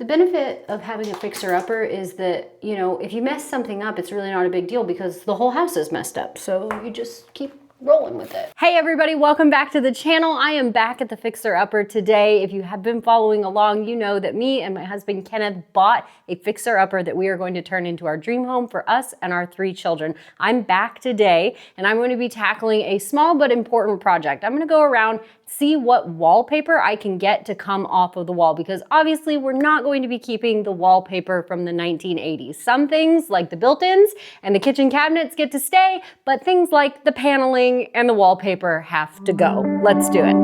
The benefit of having a fixer-upper is that, you know, if you mess something up, it's really not a big deal because the whole house is messed up. So you just keep rolling with it. Hey everybody, welcome back to the channel. I am back at the Fixer Upper today. If you have been following along, you know that me and my husband Kenneth bought a Fixer Upper that we are going to turn into our dream home for us and our 3 children. I'm back today and I'm going to be tackling a small but important project. I'm going to go around, see what wallpaper I can get to come off of the wall, because obviously we're not going to be keeping the wallpaper from the 1980s. Some things like the built-ins and the kitchen cabinets get to stay, but things like the paneling and the wallpaper have to go. Let's do it.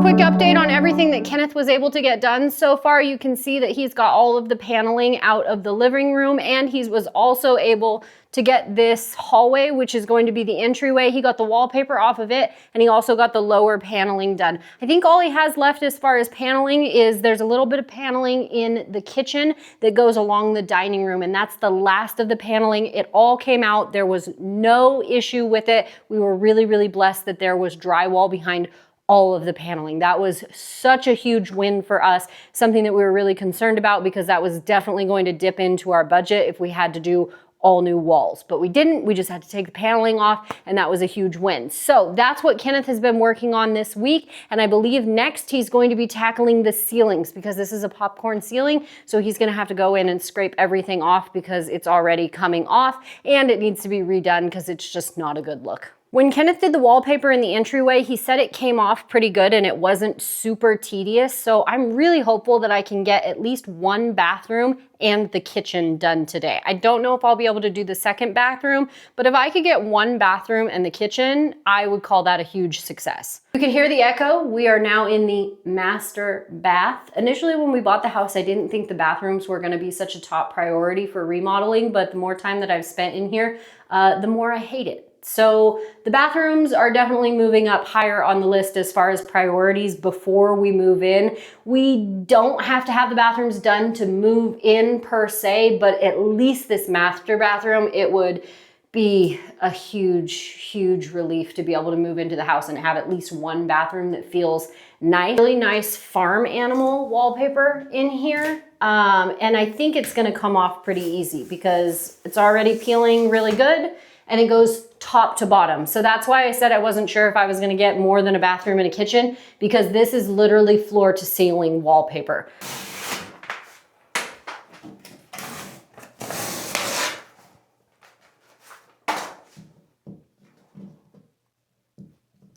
Quick update on everything that Kenneth was able to get done so far. You can see that he's got all of the paneling out of the living room, and he was also able to get this hallway, which is going to be the entryway. He got the wallpaper off of it, and he also got the lower paneling done. I think all he has left as far as paneling is there's a little bit of paneling in the kitchen that goes along the dining room, and that's the last of the paneling. It all came out. There was no issue with it. We were really, really blessed that there was drywall behind all of the paneling. That was such a huge win for us, something that we were really concerned about because that was definitely going to dip into our budget if we had to do all new walls, but we didn't. We just had to take the paneling off, and that was a huge win. So that's what Kenneth has been working on this week, and I believe next he's going to be tackling the ceilings because this is a popcorn ceiling, so he's gonna have to go in and scrape everything off because it's already coming off, and it needs to be redone because it's just not a good look. When Kenneth did the wallpaper in the entryway, he said it came off pretty good and it wasn't super tedious. So I'm really hopeful that I can get at least one bathroom and the kitchen done today. I don't know if I'll be able to do the second bathroom, but if I could get one bathroom and the kitchen, I would call that a huge success. You can hear the echo. We are now in the master bath. Initially, when we bought the house, I didn't think the bathrooms were gonna be such a top priority for remodeling, but the more time that I've spent in here, the more I hate it. So the bathrooms are definitely moving up higher on the list as far as priorities before we move in. We don't have to have the bathrooms done to move in per se, but at least this master bathroom, it would be a huge, huge relief to be able to move into the house and have at least one bathroom that feels nice. Really nice farm animal wallpaper in here. And I think it's gonna come off pretty easy because it's already peeling really good and it goes top to bottom. So that's why I said I wasn't sure if I was gonna get more than a bathroom and a kitchen, because this is literally floor to ceiling wallpaper.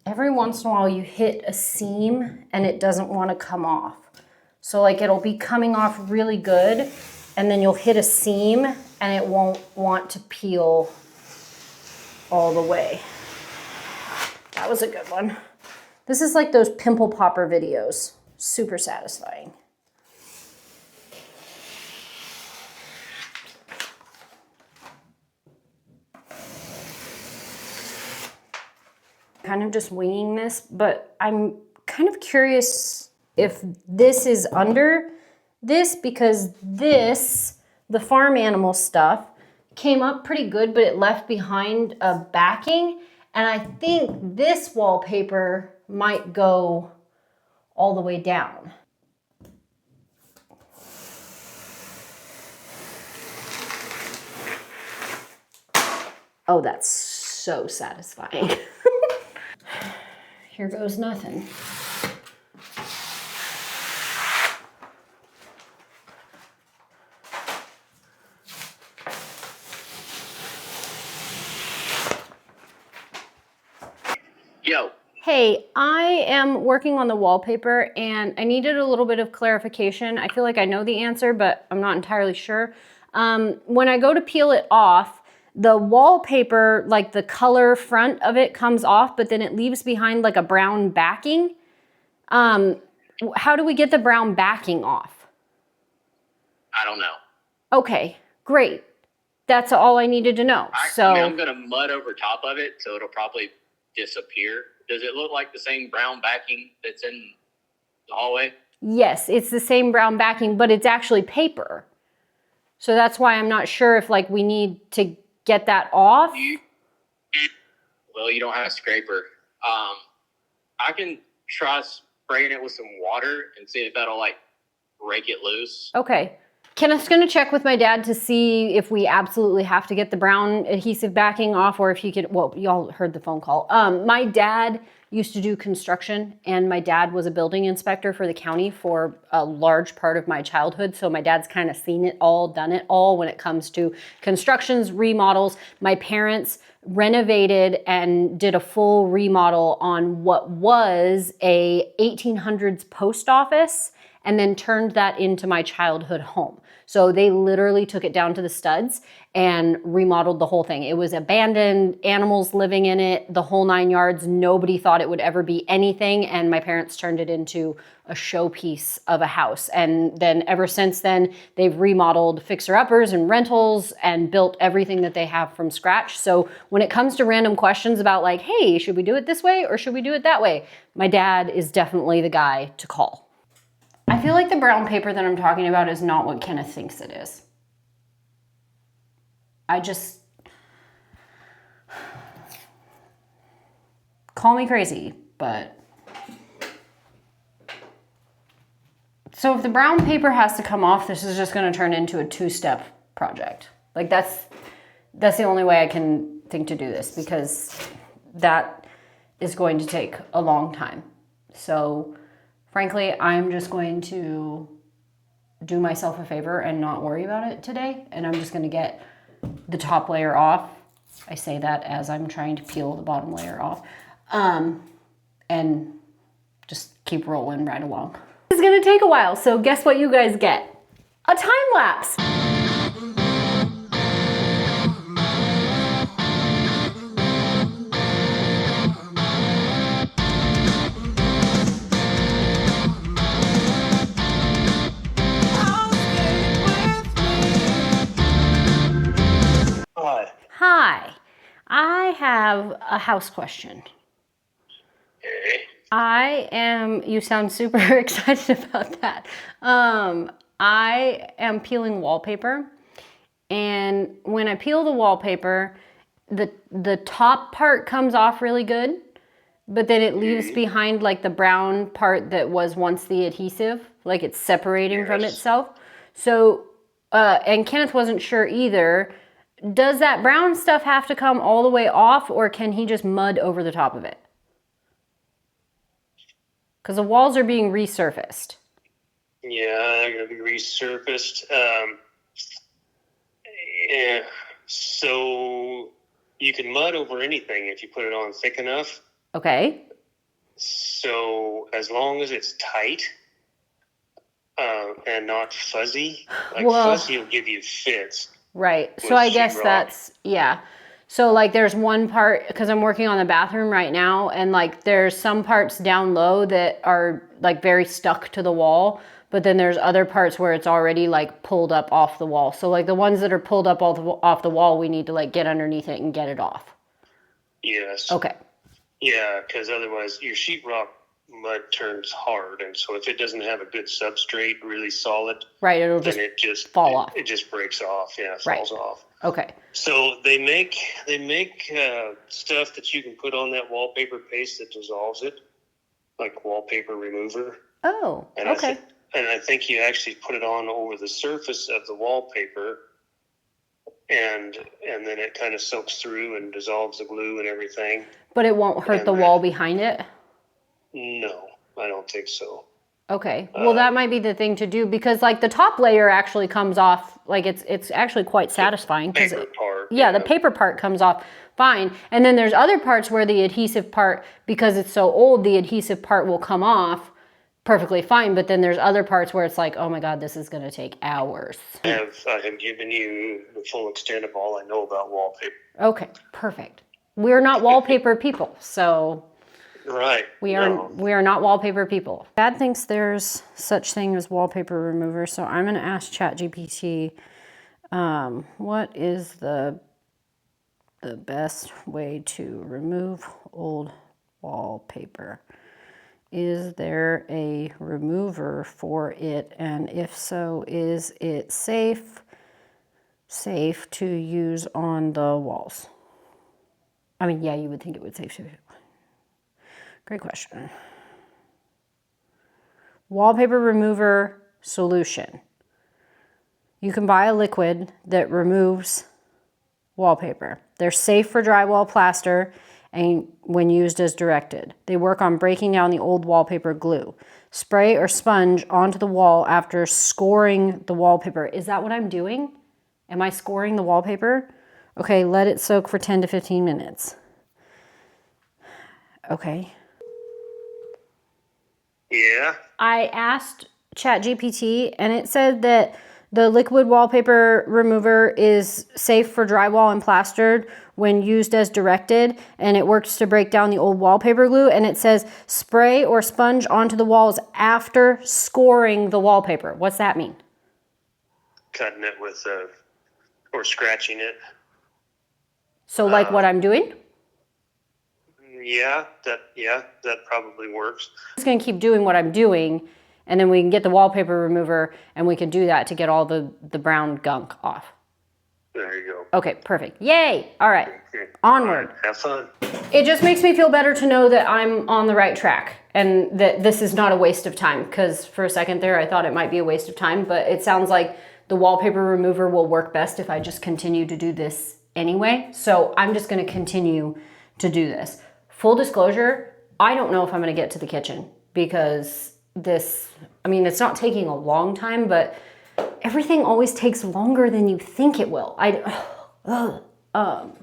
Every once in a while you hit a seam and it doesn't wanna come off. So like it'll be coming off really good and then you'll hit a seam and it won't want to peel all the way. That was a good one. This is like those pimple popper videos. Super satisfying. Kind of just winging this, but I'm kind of curious if this is under this, because this, the farm animal stuff, came up pretty good, but it left behind a backing. And I think this wallpaper might go all the way down. Oh, that's so satisfying. Here goes nothing. Yo. Hey, I am working on the wallpaper and I needed a little bit of clarification. I feel like I know the answer, but I'm not entirely sure. When I go to peel it off, the wallpaper, like the color front of it comes off, but then it leaves behind like a brown backing. How do we get the brown backing off? I don't know. Okay, great. That's all I needed to know. I mean, I'm gonna mud over top of it, so it'll probably disappear. Does it look like the same brown backing that's in the hallway? Yes, it's the same brown backing, but it's actually paper. So that's why I'm not sure if like we need to get that off. Well, you don't have a scraper. I can try spraying it with some water and see if that'll like rake it loose. Okay. Kenneth's going to check with my dad to see if we absolutely have to get the brown adhesive backing off, or if he could, well, y'all heard the phone call. My dad used to do construction, and my dad was a building inspector for the county for a large part of my childhood. So my dad's kind of seen it all, done it all when it comes to constructions, remodels. My parents renovated and did a full remodel on what was a 1800s post office, and then turned that into my childhood home. So they literally took it down to the studs and remodeled the whole thing. It was abandoned, animals living in it, the whole 9 yards. Nobody thought it would ever be anything, and my parents turned it into a showpiece of a house. And then ever since then, they've remodeled fixer-uppers and rentals and built everything that they have from scratch. So when it comes to random questions about like, hey, should we do it this way or should we do it that way? My dad is definitely the guy to call. I feel like the brown paper that I'm talking about is not what Kenneth thinks it is. Call me crazy, but. So if the brown paper has to come off, this is just going to turn into a 2-step project. Like that's the only way I can think to do this, because that is going to take a long time. So frankly, I'm just going to do myself a favor and not worry about it today. And I'm just going to get the top layer off. I say that as I'm trying to peel the bottom layer off. And just keep rolling right along. It's going to take a while, so guess what you guys get? A time lapse. Hi, I have a house question. You sound super excited about that. I am peeling wallpaper, and when I peel the wallpaper, the top part comes off really good, but then it leaves behind like the brown part that was once the adhesive, like it's separating from itself. So, and Kenneth wasn't sure either. Does that brown stuff have to come all the way off, or can he just mud over the top of it? Because the walls are being resurfaced. Yeah, they're going to be resurfaced. Yeah, so you can mud over anything if you put it on thick enough. Okay. So as long as it's tight and not fuzzy, fuzzy will give you fits. Right. So I guess that's, yeah. So like there's one part, because I'm working on the bathroom right now, and like there's some parts down low that are like very stuck to the wall, but then there's other parts where it's already like pulled up off the wall. So like the ones that are pulled up off the wall, we need to like get underneath it and get it off. Yes. Okay. Yeah, because otherwise your sheetrock mud turns hard, and so if it doesn't have a good substrate, really solid, right, it'll just fall off. It just breaks off. Yeah, it falls off. Okay. So they make stuff that you can put on that wallpaper paste that dissolves it, like wallpaper remover. Oh, and okay. I think you actually put it on over the surface of the wallpaper, and then it kind of soaks through and dissolves the glue and everything. But it won't hurt the wall behind it? No, I don't think so. Okay. Well, that might be the thing to do, because like the top layer actually comes off, like it's actually quite satisfying. The paper part. Yeah, the paper part comes off fine. And then there's other parts where the adhesive part, because it's so old, the adhesive part will come off perfectly fine. But then there's other parts where it's like, oh my God, this is going to take hours. I have given you the full extent of all I know about wallpaper. Okay, perfect. We're not wallpaper people, so... Right. We are not wallpaper people. Dad thinks there's such thing as wallpaper remover, so I'm going to ask ChatGPT, what is the best way to remove old wallpaper? Is there a remover for it? And if so, is it safe to use on the walls? I mean, yeah, you would think it would safe. Great question. wallpaper remover solution. You can buy a liquid that removes wallpaper. They're safe for drywall plaster and when used as directed. They work on breaking down the old wallpaper glue. Spray or sponge onto the wall after scoring the wallpaper. Is that what I'm doing? Am I scoring the wallpaper? Okay, let it soak for 10 to 15 minutes. Okay. Yeah. I asked ChatGPT and it said that the liquid wallpaper remover is safe for drywall and plastered when used as directed, and it works to break down the old wallpaper glue, and it says spray or sponge onto the walls after scoring the wallpaper. What's that mean? Cutting it with, or scratching it. So like what I'm doing? Yeah, that probably works. I'm just gonna keep doing what I'm doing, and then we can get the wallpaper remover and we can do that to get all the brown gunk off. There you go. Okay, perfect. Yay! All right, Okay. onward. All right, have fun. It just makes me feel better to know that I'm on the right track and that this is not a waste of time, because for a second there I thought it might be a waste of time, but it sounds like the wallpaper remover will work best if I just continue to do this anyway. So I'm just gonna continue to do this. Full disclosure, I don't know if I'm gonna get to the kitchen because it's not taking a long time, but everything always takes longer than you think it will.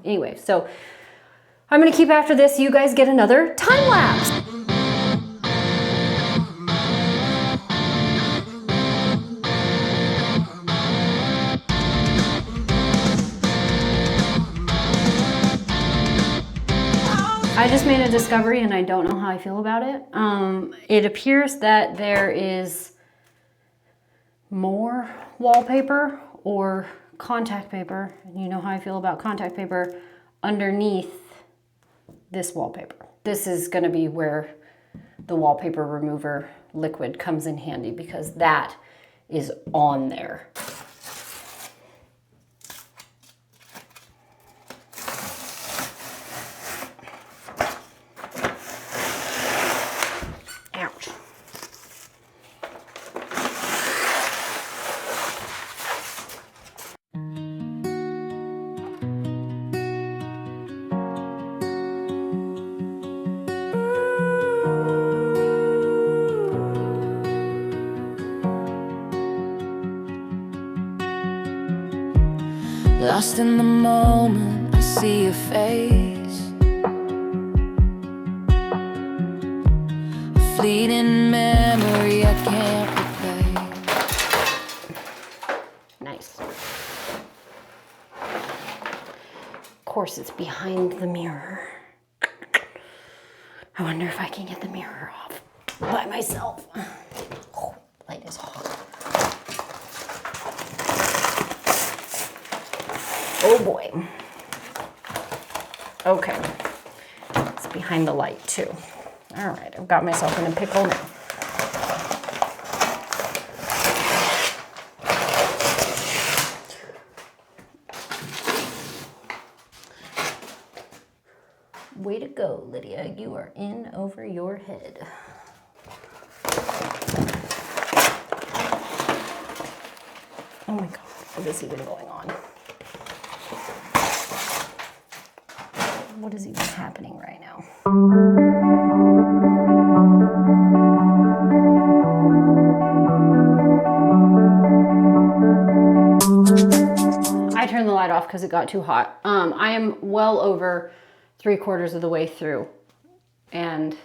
Anyway, so I'm gonna keep after this. You guys get another time lapse. I just made a discovery and I don't know how I feel about it. It appears that there is more wallpaper or contact paper, and you know how I feel about contact paper, underneath this wallpaper. This is going to be where the wallpaper remover liquid comes in handy, because that is on there. Ouch. Lost in the moment, I see your face. A fleeting memory I can't replace. Nice. Of course, it's behind the mirror. I wonder if I can get the mirror off by myself. Oh, light is hot. Oh boy. Okay. It's behind the light too. All right, I've got myself in a pickle now. Way to go, Lydia. You are in over your head. Oh my God, what is even going on? What is even happening right now? I turned the light off because it got too hot. I am well over 3/4 of the way through, and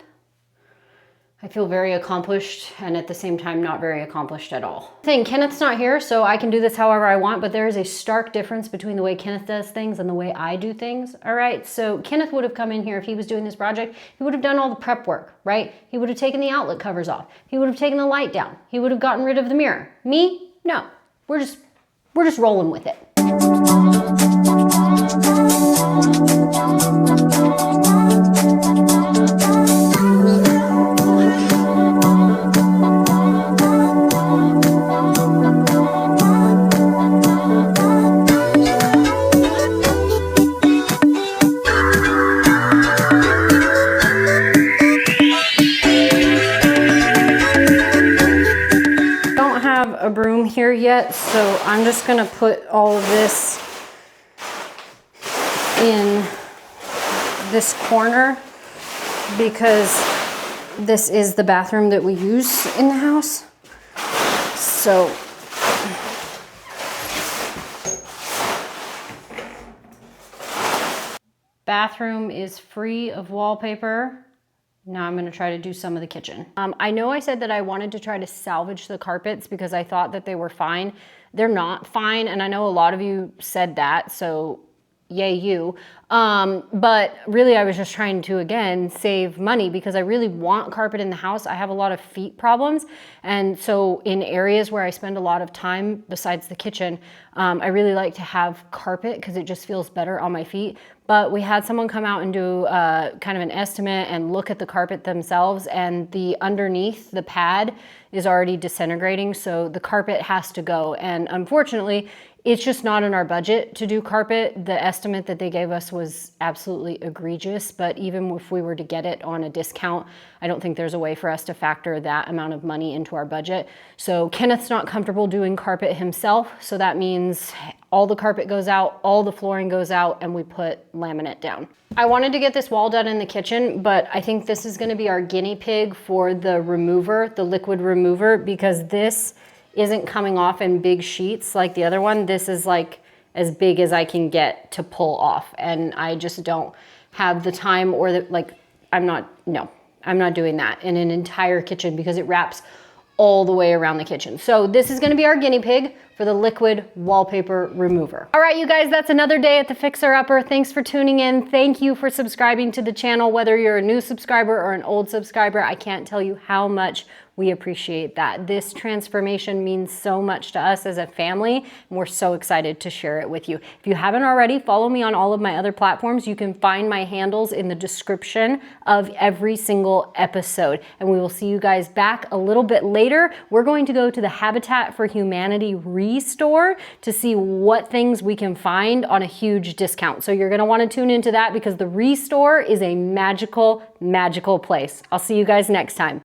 I feel very accomplished, and at the same time not very accomplished at all. Kenneth's not here, so I can do this however I want, but there is a stark difference between the way Kenneth does things and the way I do things, all right? So Kenneth would have come in here if he was doing this project. He would have done all the prep work, right? He would have taken the outlet covers off. He would have taken the light down. He would have gotten rid of the mirror. Me? No. We're just rolling with it. a broom here yet, so I'm just gonna put all of this in this corner because this is the bathroom that we use in the house. So bathroom is free of wallpaper. Now I'm gonna try to do some of the kitchen. I know I said that I wanted to try to salvage the carpets because I thought that they were fine. They're not fine, and I know a lot of you said that, so yay you. But really I was just trying to, again, save money because I really want carpet in the house. I have a lot of feet problems. And so in areas where I spend a lot of time besides the kitchen, I really like to have carpet because it just feels better on my feet. But we had someone come out and do kind of an estimate and look at the carpet themselves, and the underneath, the pad is already disintegrating. So the carpet has to go. And unfortunately, it's just not in our budget to do carpet. The estimate that they gave us was absolutely egregious, but even if we were to get it on a discount, I don't think there's a way for us to factor that amount of money into our budget. So Kenneth's not comfortable doing carpet himself, so that means all the carpet goes out, all the flooring goes out, and we put laminate down. I wanted to get this wall done in the kitchen, but I think this is gonna be our guinea pig for the remover, the liquid remover, because this isn't coming off in big sheets like the other one. This is like as big as I can get to pull off. And I just don't have the time or the, like, I'm not doing that in an entire kitchen because it wraps all the way around the kitchen. So this is gonna be our guinea pig for the liquid wallpaper remover. All right, you guys, that's another day at the Fixer Upper. Thanks for tuning in. Thank you for subscribing to the channel, whether you're a new subscriber or an old subscriber. I can't tell you how much we appreciate that. This transformation means so much to us as a family, and we're so excited to share it with you. If you haven't already, follow me on all of my other platforms. You can find my handles in the description of every single episode, and we will see you guys back a little bit later. We're going to go to the Habitat for Humanity Restore to see what things we can find on a huge discount. So you're gonna wanna tune into that because the Restore is a magical, magical place. I'll see you guys next time.